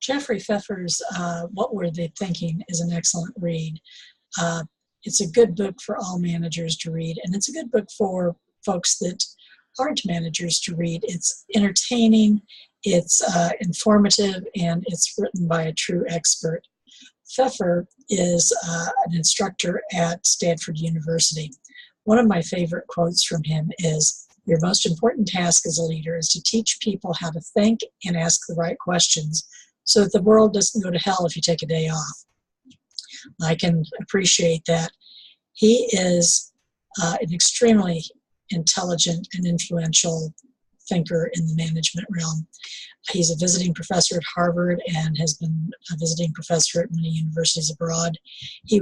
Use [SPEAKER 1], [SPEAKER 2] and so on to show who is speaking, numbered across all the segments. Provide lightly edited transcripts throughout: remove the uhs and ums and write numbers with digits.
[SPEAKER 1] Jeffrey Pfeffer's What Were They Thinking is an excellent read. Uh, it's a good book for all managers to read, and it's a good book for folks that aren't managers to read. It's entertaining, it's informative, and it's written by a true expert. Pfeffer is an instructor at Stanford University. One of my favorite quotes from him is, "Your most important task as a leader is to teach people how to think and ask the right questions so that the world doesn't go to hell if you take a day off." I can appreciate that. He is an extremely intelligent and influential thinker in the management realm. He's a visiting professor at Harvard and has been a visiting professor at many universities abroad. He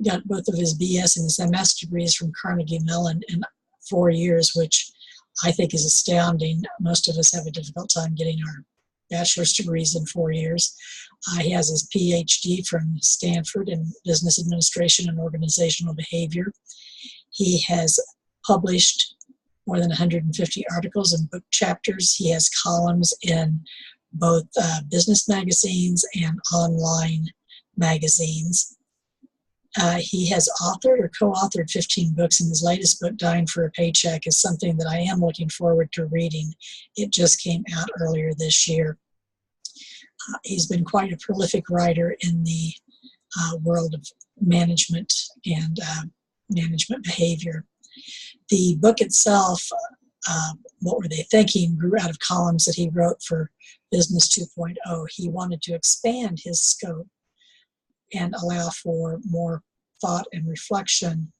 [SPEAKER 1] got both of his BS and his MS degrees from Carnegie Mellon in 4 years, which I think is astounding. Most of us have a difficult time getting our bachelor's degrees in 4 years. He has his PhD from Stanford in business administration and organizational behavior. He has published more than 150 articles and book chapters. He has columns in both business magazines and online magazines. He has authored or co-authored 15 books, and his latest book, Dying for a Paycheck, is something that I am looking forward to reading. It just came out earlier this year. He's been quite a prolific writer in the world of management and management behavior. The book itself, What Were They Thinking, grew out of columns that he wrote for Business 2.0. He wanted to expand his scope and allow for more thought and reflection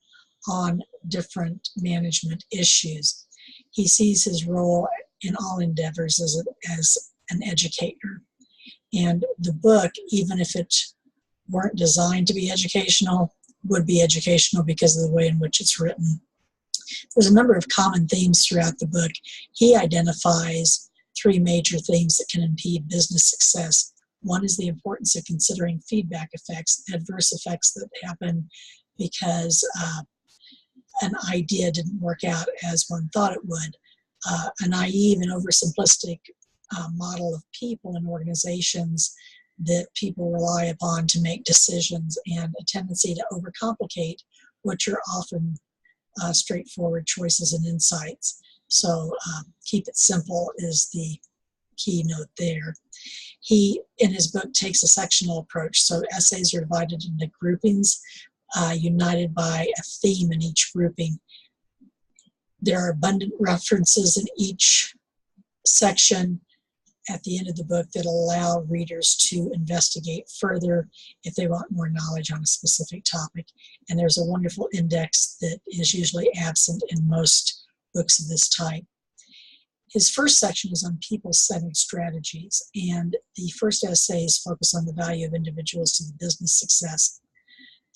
[SPEAKER 1] on different management issues. He sees his role in all endeavors as an educator. And the book, even if it weren't designed to be educational, would be educational because of the way in which it's written. There's a number of common themes throughout the book. He identifies 3 major themes that can impede business success. One is the importance of considering feedback effects, adverse effects that happen because an idea didn't work out as one thought it would. A naive and oversimplistic model of people and organizations that people rely upon to make decisions, and a tendency to overcomplicate which are often straightforward choices and insights. So keep it simple is the keynote there. He, in his book, takes a sectional approach. So essays are divided into groupings, united by a theme in each grouping. There are abundant references in each section at the end of the book that allow readers to investigate further if they want more knowledge on a specific topic. And there's a wonderful index that is usually absent in most books of this type. His first section is on people-centered strategies, and the first essays focus on the value of individuals to the business success.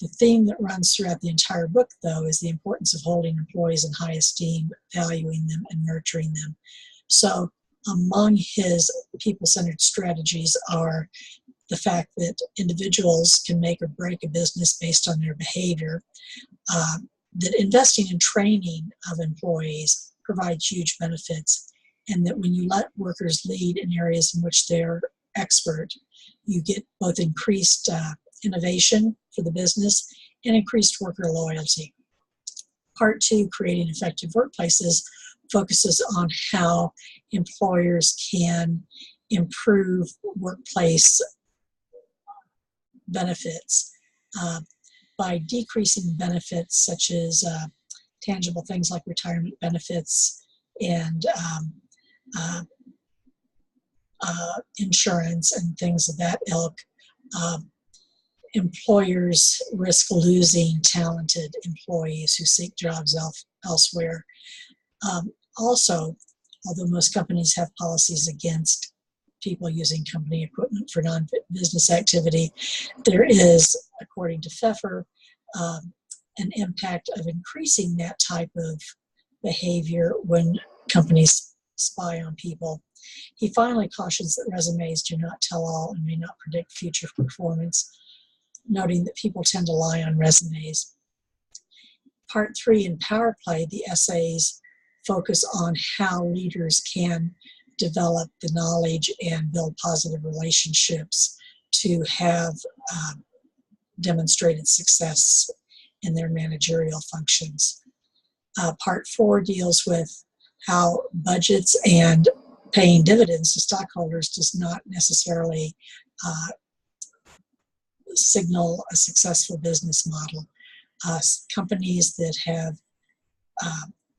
[SPEAKER 1] The theme that runs throughout the entire book, though, is the importance of holding employees in high esteem, valuing them, and nurturing them. So among his people-centered strategies are the fact that individuals can make or break a business based on their behavior, that investing in training of employees provides huge benefits, and that when you let workers lead in areas in which they're expert, you get both increased innovation for the business and increased worker loyalty. Part 2, Creating Effective Workplaces, focuses on how employers can improve workplace benefits by decreasing benefits such as tangible things like retirement benefits and insurance and things of that ilk. Employers risk losing talented employees who seek jobs elsewhere. Also, although most companies have policies against people using company equipment for non-business activity, there is, according to Pfeffer, an impact of increasing that type of behavior when companies spy on people. He finally cautions that resumes do not tell all and may not predict future performance, noting that people tend to lie on resumes. Part 3, in Power Play, the essays focus on how leaders can develop the knowledge and build positive relationships to have demonstrated success in their managerial functions. Part 4 deals with how budgets and paying dividends to stockholders does not necessarily signal a successful business model. Companies that have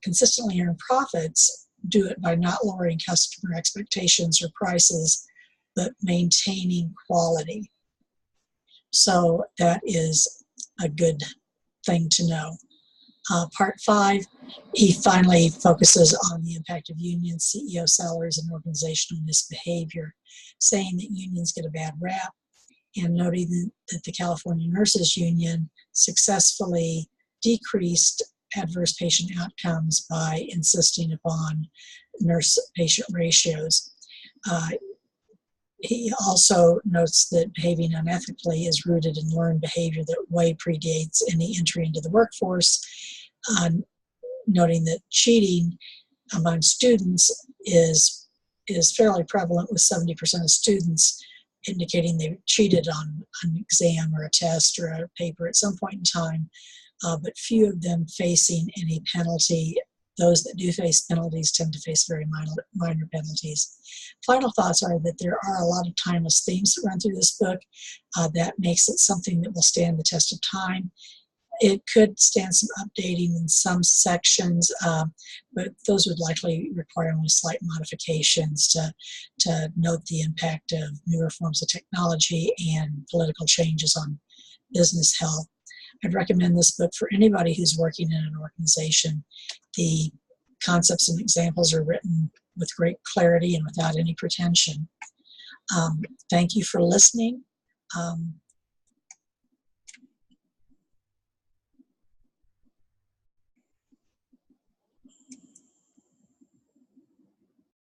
[SPEAKER 1] consistently earned profits do it by not lowering customer expectations or prices, but maintaining quality. So that is a good thing to know. Part 5, he finally focuses on the impact of unions, CEO salaries, and organizational misbehavior, saying that unions get a bad rap, and noting that the California Nurses Union successfully decreased adverse patient outcomes by insisting upon nurse-patient ratios. He also notes that behaving unethically is rooted in learned behavior that way predates any entry into the workforce, noting that cheating among students is fairly prevalent, with 70% of students indicating they cheated on an exam or a test or a paper at some point in time, but few of them facing any penalty. Those that do face penalties tend to face very minor penalties. Final thoughts are that there are a lot of timeless themes that run through this book. That makes it something that will stand the test of time. It could stand some updating in some sections, but those would likely require only slight modifications to note the impact of newer forms of technology and political changes on business health. I'd recommend this book for anybody who's working in an organization. The concepts and examples are written with great clarity and without any pretension. Thank you for listening.